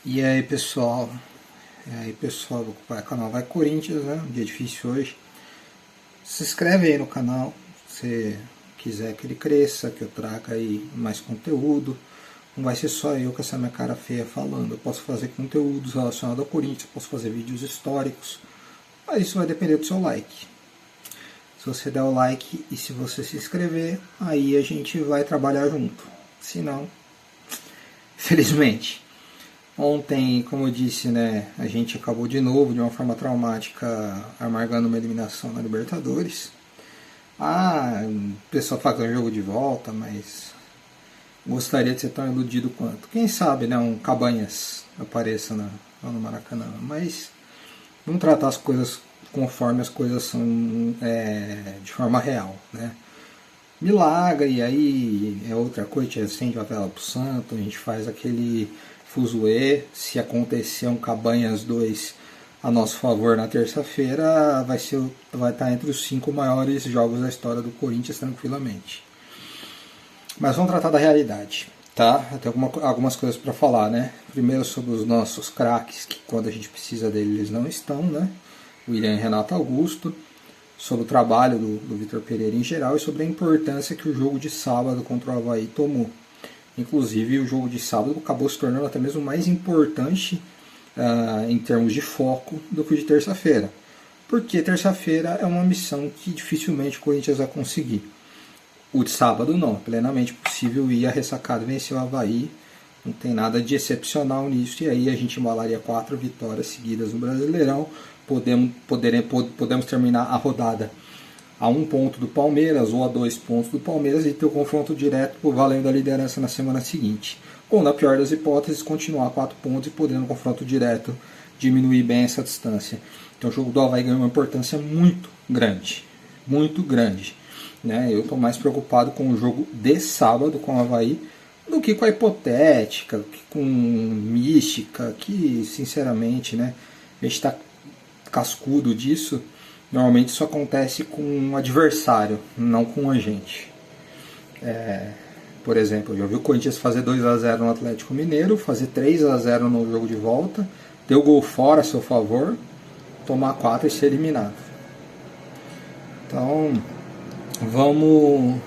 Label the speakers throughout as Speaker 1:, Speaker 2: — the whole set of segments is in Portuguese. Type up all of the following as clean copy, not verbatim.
Speaker 1: E aí pessoal, o canal Vai Corinthians, né? Um dia difícil hoje. Se inscreve aí no canal, se quiser que ele cresça, que eu traga aí mais conteúdo. Não vai ser só eu com essa minha cara feia falando. Eu posso fazer conteúdos relacionados ao Corinthians, posso fazer vídeos históricos, mas isso vai depender do seu like. Se você der o like e se você se inscrever, aí a gente vai trabalhar junto. Se não, felizmente. Ontem, como eu disse, né, a gente acabou de novo, de uma forma traumática, amargando uma eliminação na Libertadores. O pessoal fala que é um jogo de volta, mas gostaria de ser tão iludido quanto. Quem sabe, né, um Cabanhas apareça lá no Maracanã. Mas vamos tratar as coisas conforme as coisas são de forma real, né? Milagre, e aí é outra coisa, a gente acende uma vela pro santo, a gente faz aquele fuzuê. Se acontecer um Cabanhas 2 a nosso favor na terça-feira, vai estar entre os 5 maiores jogos da história do Corinthians tranquilamente. Mas vamos tratar da realidade, tá? Tem algumas coisas para falar, né? Primeiro sobre os nossos craques, que quando a gente precisa deles eles não estão, né? William e Renato Augusto, sobre o trabalho do Vitor Pereira em geral e sobre a importância que o jogo de sábado contra o Avaí tomou. Inclusive o jogo de sábado acabou se tornando até mesmo mais importante em termos de foco do que o de terça-feira. Porque terça-feira é uma missão que dificilmente o Corinthians vai conseguir. O de sábado não, é plenamente possível ir a ressacado vencer o Avaí. Não tem nada de excepcional nisso. E aí a gente embalaria 4 vitórias seguidas no Brasileirão. Podemos terminar a rodada a 1 ponto do Palmeiras ou a 2 pontos do Palmeiras e ter o confronto direto por valendo a liderança na semana seguinte. Ou, na pior das hipóteses, continuar a 4 pontos e poder no confronto direto diminuir bem essa distância. Então o jogo do Avaí ganha uma importância muito grande. Muito grande. Né? Eu estou mais preocupado com o jogo de sábado com o Avaí do que com a hipotética, com mística, que sinceramente, né, a gente está cascudo disso. Normalmente isso acontece com um adversário, não com a gente. Por exemplo, eu já vi o Corinthians fazer 2-0 no Atlético Mineiro, fazer 3-0 no jogo de volta, ter o gol fora a seu favor, tomar 4 e ser eliminado. Então, vamos...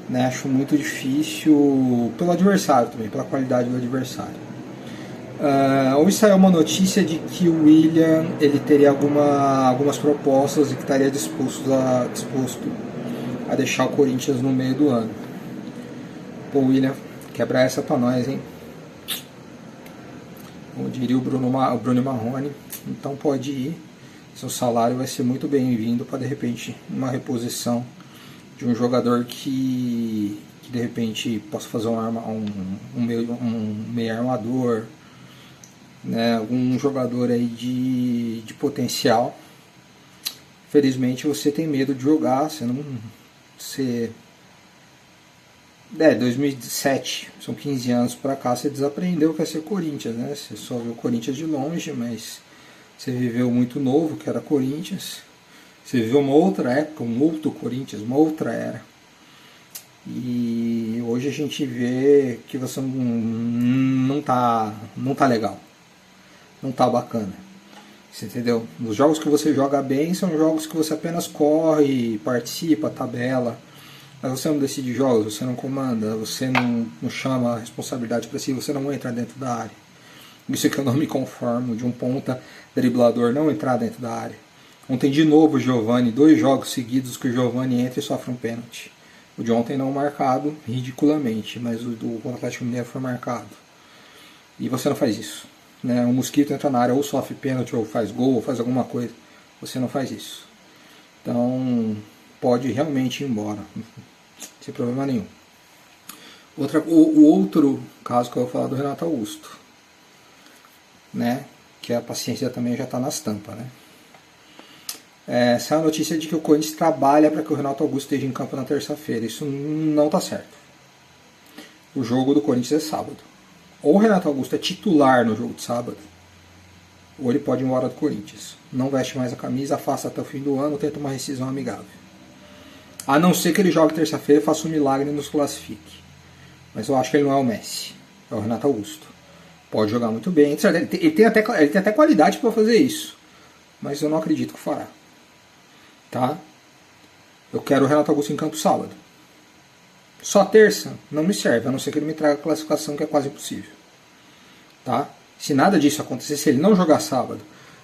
Speaker 1: Né, acho muito difícil pelo adversário também, pela qualidade do adversário. Hoje saiu uma notícia de que o William ele teria algumas propostas e que estaria disposto a deixar o Corinthians no meio do ano. Pô, William, quebra essa pra nós, hein? Como diria o Bruno Marrone, então pode ir. Seu salário vai ser muito bem-vindo para de repente uma reposição de um jogador que de repente possa fazer um meio armador, né, algum jogador aí de potencial. Felizmente você tem medo de jogar, você não... 2007, são 15 anos pra cá, você desaprendeu o que é ser Corinthians, né? Você só viu o Corinthians de longe, mas você viveu muito novo, que era Corinthians. Você viveu uma outra época, um outro Corinthians, uma outra era. E hoje a gente vê que você não tá legal. Não tá bacana. Você entendeu? Os jogos que você joga bem são jogos que você apenas corre, participa, tabela. Mas você não decide jogos, você não comanda, você não chama a responsabilidade para si, você não entra dentro da área. Isso é que eu não me conformo de um ponta driblador não entrar dentro da área. Ontem de novo o Giovani, 2 jogos seguidos que o Giovani entra e sofre um pênalti. O de ontem não marcado, ridiculamente, mas o do Atlético Mineiro foi marcado. E você não faz isso. Né? O Mosquito entra na área ou sofre pênalti, ou faz gol, ou faz alguma coisa. Você não faz isso. Então, pode realmente ir embora. Sem problema nenhum. O outro caso que eu vou falar do Renato Augusto. Né? Que a paciência também já está nas tampas, né? Essa é a notícia de que o Corinthians trabalha para que o Renato Augusto esteja em campo na terça-feira. Isso não está certo. O jogo do Corinthians é sábado. Ou o Renato Augusto é titular no jogo de sábado, ou ele pode ir embora do Corinthians. Não veste mais a camisa, afasta até o fim do ano, tenta uma rescisão amigável. A não ser que ele jogue terça-feira e faça um milagre e nos classifique. Mas eu acho que ele não é o Messi, é o Renato Augusto. Pode jogar muito bem. Ele tem até qualidade para fazer isso. Mas eu não acredito que fará. Tá? Eu quero o Renato Augusto em campo sábado. Só terça não me serve, a não ser que ele me traga a classificação, que é quase impossível. Tá? Se nada disso acontecer, se ele não jogar sábado,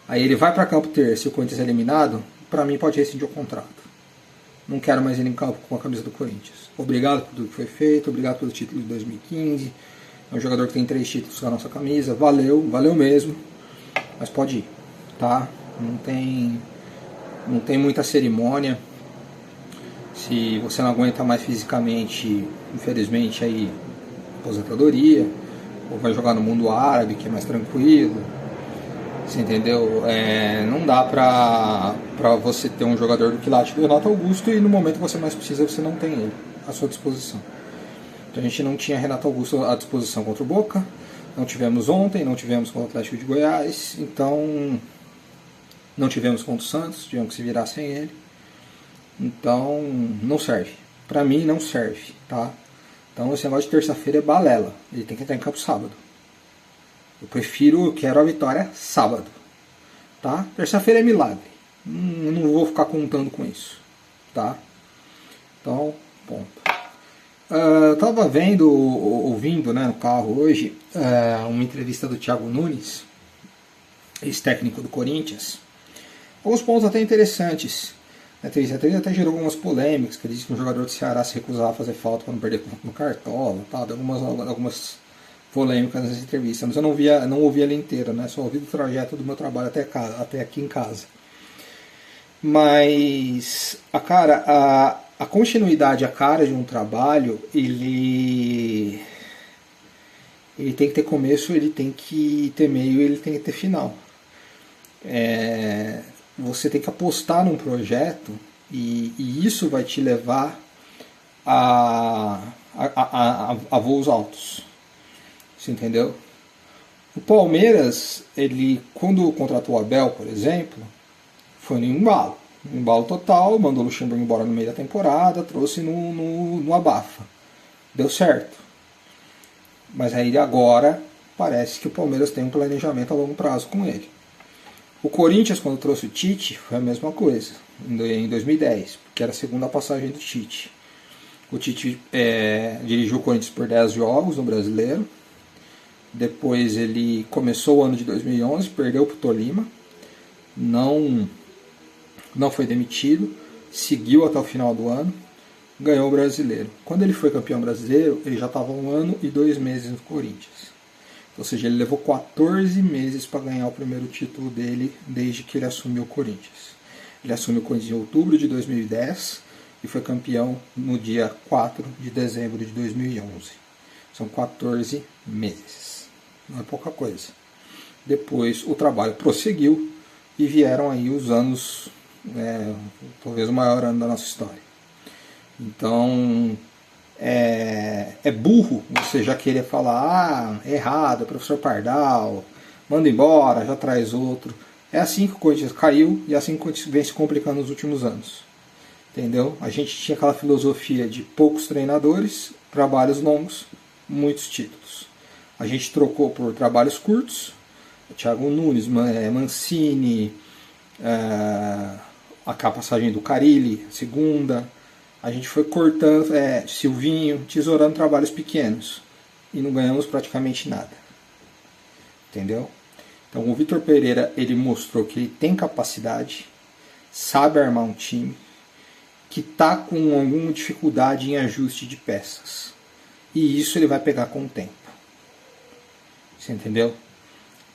Speaker 1: aí ele vai para campo terça e o Corinthians é eliminado, para mim pode rescindir o contrato. Não quero mais ele em campo com a camisa do Corinthians. Obrigado por tudo que foi feito, obrigado pelo título de 2015. É um jogador que tem 3 títulos com a nossa camisa. Valeu, valeu mesmo. Mas pode ir, tá? Não tem muita cerimônia. Se você não aguenta mais fisicamente, infelizmente, aí aposentadoria, ou vai jogar no mundo árabe, que é mais tranquilo. Você entendeu? Não dá pra você ter um jogador do quilate do Renato Augusto e no momento que você mais precisa, você não tem ele à sua disposição. Então a gente não tinha Renato Augusto à disposição contra o Boca, não tivemos ontem, não tivemos contra o Atlético de Goiás, então não tivemos contra o Santos, tivemos que se virar sem ele. Então não serve. Pra mim não serve, tá? Então esse negócio de terça-feira é balela. Ele tem que entrar em campo sábado. Eu quero a vitória sábado. Tá? Terça-feira é milagre. Não vou ficar contando com isso. Tá? Então, ponto. Eu estava ouvindo, né, no carro hoje, uma entrevista do Thiago Nunes, ex-técnico do Corinthians. Alguns pontos até interessantes. A entrevista até gerou algumas polêmicas, que ele disse que um jogador do Ceará se recusava a fazer falta para não perder ponto no Cartola, tá? Algumas polêmicas nessa entrevista, mas eu não ouvi ela inteira, né? Só ouvi do trajeto do meu trabalho até aqui em casa. Mas a continuidade, a cara de um trabalho, ele tem que ter começo, ele tem que ter meio, ele tem que ter final. Você tem que apostar num projeto e isso vai te levar a voos altos. Você entendeu? O Palmeiras, ele, quando contratou o Abel, por exemplo, foi no embalo. No embalo total, mandou o Luxemburgo embora no meio da temporada, trouxe no abafa. Deu certo. Mas aí agora parece que o Palmeiras tem um planejamento a longo prazo com ele. O Corinthians, quando trouxe o Tite, foi a mesma coisa, em 2010, que era a segunda passagem do Tite. O Tite dirigiu o Corinthians por 10 jogos no Brasileiro. Depois ele começou o ano de 2011, perdeu para o Tolima, não foi demitido, seguiu até o final do ano, ganhou o Brasileiro. Quando ele foi campeão brasileiro, ele já estava 1 ano e 2 meses no Corinthians. Ou seja, ele levou 14 meses para ganhar o primeiro título dele desde que ele assumiu o Corinthians. Ele assumiu o Corinthians em outubro de 2010 e foi campeão no dia 4 de dezembro de 2011. São 14 meses. Não é pouca coisa. Depois o trabalho prosseguiu e vieram aí os anos, talvez o maior ano da nossa história. Então, é burro você já querer falar, errado, professor Pardal, manda embora, já traz outro. É assim que o Corinthians caiu e é assim que o Corinthians vem se complicando nos últimos anos. Entendeu? A gente tinha aquela filosofia de poucos treinadores, trabalhos longos, muitos títulos. A gente trocou por trabalhos curtos, Thiago Nunes, Mancini, a passagem do Carille, segunda. A gente foi cortando, Silvinho, tesourando trabalhos pequenos. E não ganhamos praticamente nada. Entendeu? Então o Vitor Pereira, ele mostrou que ele tem capacidade, sabe armar um time, que está com alguma dificuldade em ajuste de peças. E isso ele vai pegar com o tempo. Você entendeu?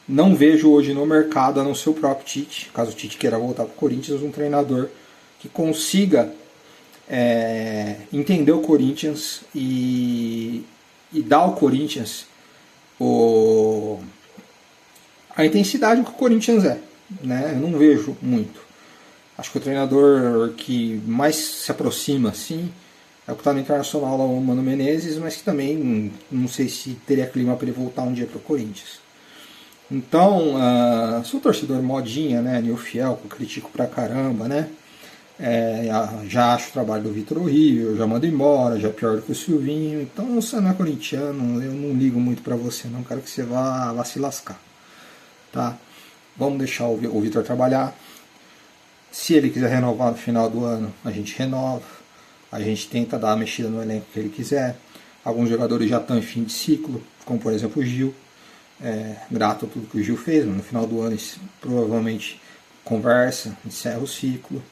Speaker 1: Não vejo hoje no mercado, a não ser o próprio Tite, caso o Tite queira voltar para o Corinthians, um treinador que consiga entender o Corinthians e dar ao Corinthians a intensidade que o Corinthians é. Né? Eu não vejo muito. Acho que o treinador que mais se aproxima assim é o que está no Internacional, lá, o Mano Menezes, mas que também não sei se teria clima para ele voltar um dia para o Corinthians. Então, sou torcedor modinha, né, Nil Fiel, que eu critico pra caramba, né? Já acho o trabalho do Vitor horrível, já mando embora, já pior do que o Silvinho. Então você não é corintiano, eu não ligo muito pra você, não quero que você vá se lascar. Tá? Vamos deixar o Vitor trabalhar. Se ele quiser renovar no final do ano, a gente renova. A gente tenta dar a mexida no elenco que ele quiser. Alguns jogadores já estão em fim de ciclo, como por exemplo o Gil. Grato a tudo que o Gil fez, mas no final do ano provavelmente conversa, encerra o ciclo.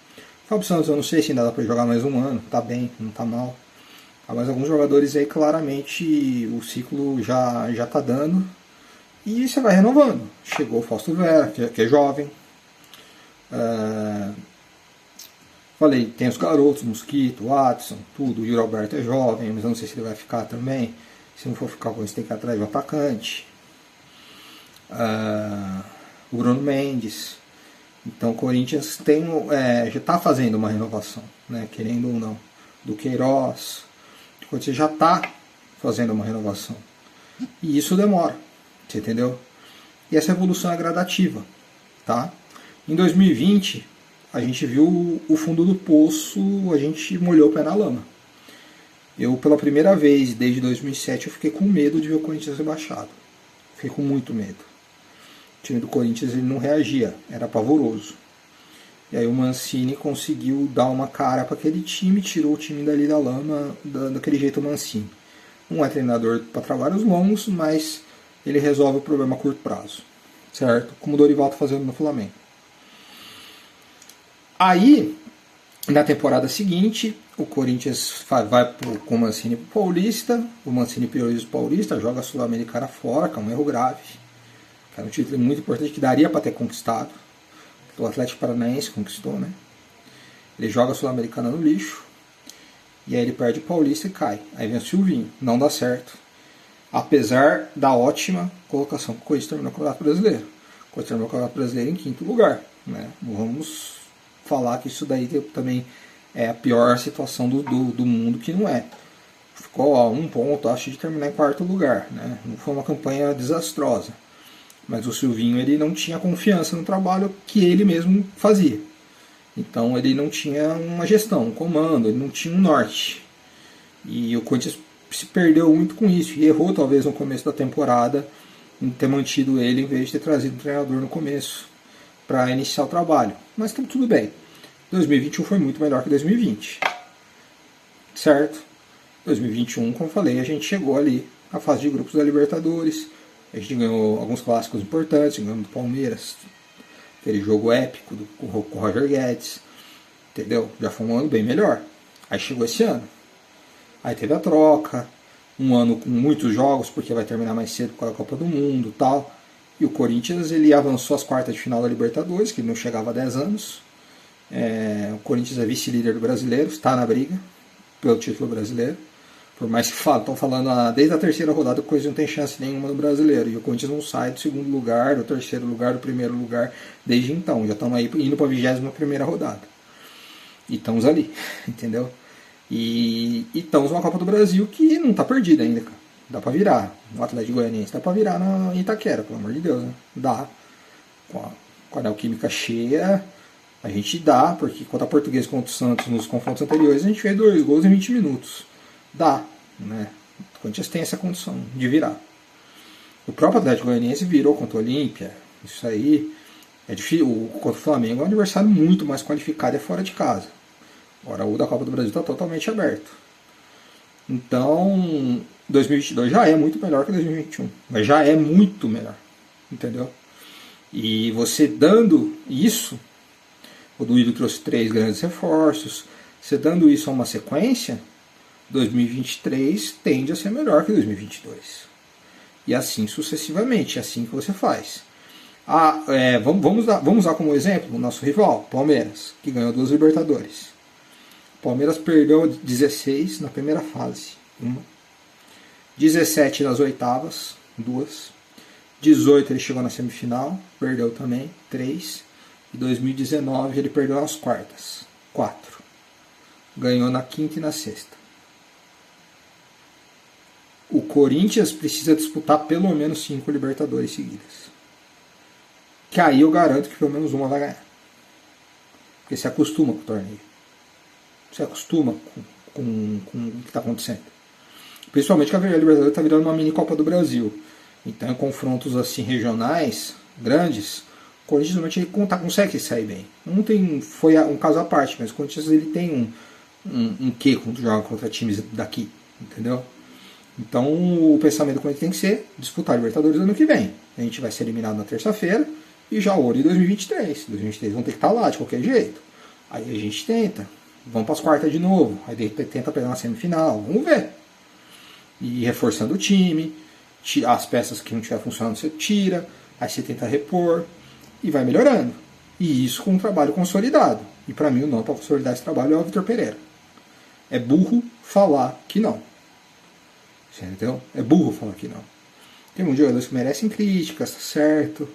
Speaker 1: Fábio Santos, eu não sei se ainda dá para jogar mais um ano, tá bem, não tá mal. Mas alguns jogadores aí claramente o ciclo já tá dando e você vai renovando. Chegou o Fausto Vera, que é jovem. Falei, tem os garotos, Mosquito, Watson, tudo. O Yuri Alberto é jovem, mas eu não sei se ele vai ficar também. Se não for ficar com esse, tem que ir atrás do atacante. O Bruno Mendes. Então o Corinthians já está fazendo uma renovação, né, querendo ou não. Do Queiroz. O Corinthians já está fazendo uma renovação. E isso demora, você entendeu? E essa evolução é gradativa. Tá? Em 2020, a gente viu o fundo do poço, a gente molhou o pé na lama. Eu, pela primeira vez desde 2007, eu fiquei com medo de ver o Corinthians rebaixado. Fiquei com muito medo. O time do Corinthians ele não reagia, era pavoroso. E aí o Mancini conseguiu dar uma cara para aquele time, tirou o time dali da lama, daquele jeito Mancini. Não é treinador para trabalhos longos, mas ele resolve o problema a curto prazo. Certo? Como o Dorival está fazendo no Flamengo. Aí, na temporada seguinte, o Corinthians vai com o Mancini pro Paulista, o Mancini prioriza o Paulista, joga a Sul-Americana fora, que é um erro grave. Que era um título muito importante que daria para ter conquistado. O Atlético Paranaense conquistou, né? Ele joga a Sul-Americana no lixo. E aí ele perde o Paulista e cai. Aí vem o Silvinho. Não dá certo. Apesar da ótima colocação que o Corinthians terminou o Campeonato Brasileiro. O Corinthians terminou o Campeonato Brasileiro em quinto lugar. Né? Vamos falar que isso daí também é a pior situação do mundo, que não é. Ficou a um ponto, acho, de terminar em quarto lugar. Né? Não foi uma campanha desastrosa. Mas o Silvinho ele não tinha confiança no trabalho que ele mesmo fazia. Então ele não tinha uma gestão, um comando, ele não tinha um norte. E o Corinthians se perdeu muito com isso. E errou talvez no começo da temporada em ter mantido ele em vez de ter trazido um treinador no começo para iniciar o trabalho. Mas tudo bem. 2021 foi muito melhor que 2020. Certo? 2021, como falei, a gente chegou ali à fase de grupos da Libertadores. A gente ganhou alguns clássicos importantes, ganhamos do Palmeiras, aquele jogo épico com o Roger Guedes, entendeu? Já foi um ano bem melhor. Aí chegou esse ano. Aí teve a troca, um ano com muitos jogos, porque vai terminar mais cedo com a Copa do Mundo e tal. E o Corinthians ele avançou às quartas de final da Libertadores, que não chegava a 10 anos. O Corinthians é vice-líder do brasileiro, está na briga pelo título brasileiro. Por mais que estão falando desde a terceira rodada que o Corinthians não tem chance nenhuma no brasileiro. E o Corinthians não sai do segundo lugar, do terceiro lugar, do primeiro lugar desde então. Já estamos aí indo para a 21ª rodada. E estamos ali, entendeu? E estamos numa Copa do Brasil que não está perdida ainda, cara. Dá para virar. O Atlético Goianiense dá para virar na Itaquera, pelo amor de Deus, né? Dá. Com a Neoquímica cheia, a gente dá, porque contra a Portuguesa contra o Santos nos confrontos anteriores, a gente fez 2 gols em 20 minutos. Dá, né? O Corinthians tem essa condição de virar. O próprio Atlético Goianiense virou contra o Olímpia. Isso aí é difícil. Contra o Flamengo é um adversário muito mais qualificado e é fora de casa. Agora o da Copa do Brasil está totalmente aberto. Então 2022 já é muito melhor que 2021. Mas já é muito melhor. Entendeu? E você dando isso, o Duílio trouxe 3 grandes reforços. Você dando isso a uma sequência, 2023 tende a ser melhor que 2022. E assim sucessivamente, é assim que você faz. Vamos usar como exemplo o nosso rival, Palmeiras, que ganhou 2 Libertadores. Palmeiras perdeu 16 na primeira fase, 1. 17 nas oitavas, 2. 18 ele chegou na semifinal, perdeu também, 3. E 2019 ele perdeu nas quartas, 4. Ganhou na quinta e na sexta. O Corinthians precisa disputar pelo menos 5 Libertadores seguidas. Que aí eu garanto que pelo menos uma vai ganhar. Porque se acostuma com o torneio. se acostuma com o que está acontecendo. Principalmente que a Libertadores está virando uma mini Copa do Brasil. Então, em confrontos assim regionais, grandes, o Corinthians normalmente consegue sair bem. Ontem foi um caso à parte, mas o Corinthians ele tem um quê quando joga contra times daqui, entendeu? Então o pensamento do Corinthians tem que ser disputar a Libertadores ano que vem. A gente vai ser eliminado na terça-feira e já o ouro em 2023. 2023 vão ter que estar lá de qualquer jeito. Aí a gente tenta, vamos para as quartas de novo, aí tenta pegar uma semifinal, vamos ver. E reforçando o time, as peças que não estiver funcionando você tira, aí você tenta repor e vai melhorando. E isso com um trabalho consolidado. E para mim o nome para consolidar esse trabalho é o Vitor Pereira. É burro falar que não. Você entendeu? É burro falar que não. Tem muitos jogadores que merecem críticas, tá certo.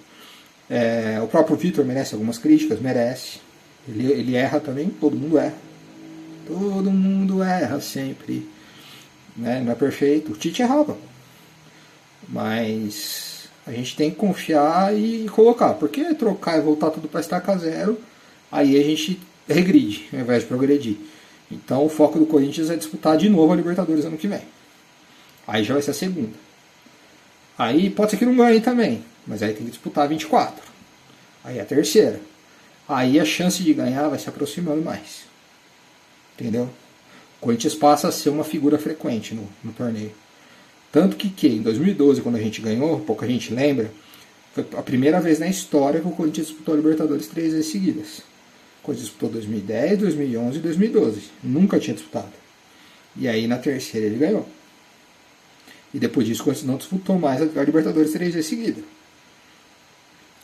Speaker 1: O próprio Vitor merece algumas críticas, merece. Ele erra também, todo mundo erra. Todo mundo erra sempre. Né? Não é perfeito. O Tite errava. Mas a gente tem que confiar e colocar. Porque trocar e voltar tudo para estaca zero, aí a gente regride, ao invés de progredir. Então o foco do Corinthians é disputar de novo a Libertadores ano que vem. Aí já vai ser a segunda. Aí pode ser que não ganhe também, mas aí tem que disputar 24. Aí a terceira. Aí a chance de ganhar vai se aproximando mais. Entendeu? O Corinthians passa a ser uma figura frequente no torneio. Tanto que em 2012, quando a gente ganhou, pouca gente lembra, foi a primeira vez na história que o Corinthians disputou a Libertadores 3 vezes seguidas. O Corinthians disputou 2010, 2011 e 2012. Nunca tinha disputado. E aí na terceira ele ganhou. E depois disso o Corinthians não disputou mais a Libertadores 3 vezes seguidas.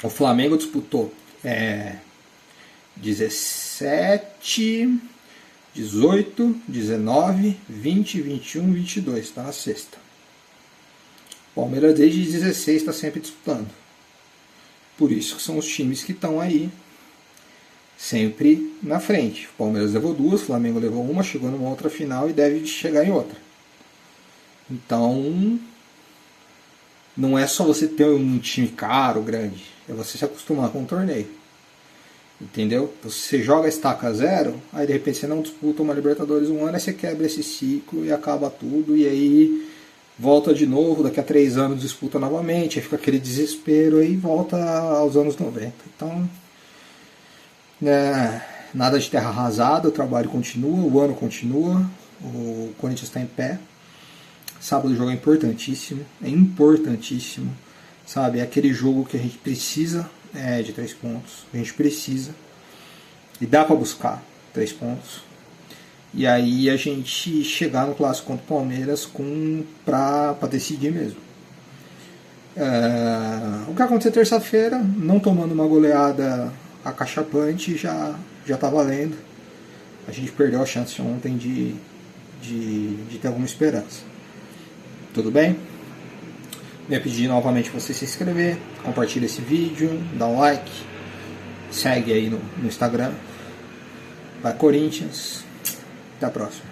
Speaker 1: O Flamengo disputou 17, 18, 19, 20, 21, 22. Está na sexta. O Palmeiras desde 16 está sempre disputando. Por isso que são os times que estão aí sempre na frente. O Palmeiras levou 2, o Flamengo levou 1, chegou numa outra final e deve chegar em outra. Então, não é só você ter um time caro, grande, é você se acostumar com o torneio. Entendeu? Você joga estaca zero, aí de repente você não disputa uma Libertadores um ano, aí você quebra esse ciclo e acaba tudo, e aí volta de novo, daqui a 3 anos disputa novamente, aí fica aquele desespero, aí volta aos anos 90. Então, nada de terra arrasada, o trabalho continua, o ano continua, o Corinthians está em pé. Sábado o jogo é importantíssimo, sabe? É aquele jogo que a gente precisa de 3 pontos, a gente precisa, e dá para buscar 3 pontos, e aí a gente chegar no clássico contra o Palmeiras para decidir mesmo. O que aconteceu terça-feira, não tomando uma goleada acachapante, já tá valendo. A gente perdeu a chance ontem de ter alguma esperança. Tudo bem? Venho pedir novamente para você se inscrever, compartilha esse vídeo, dá um like, segue aí no Instagram. Vai Corinthians, até a próxima.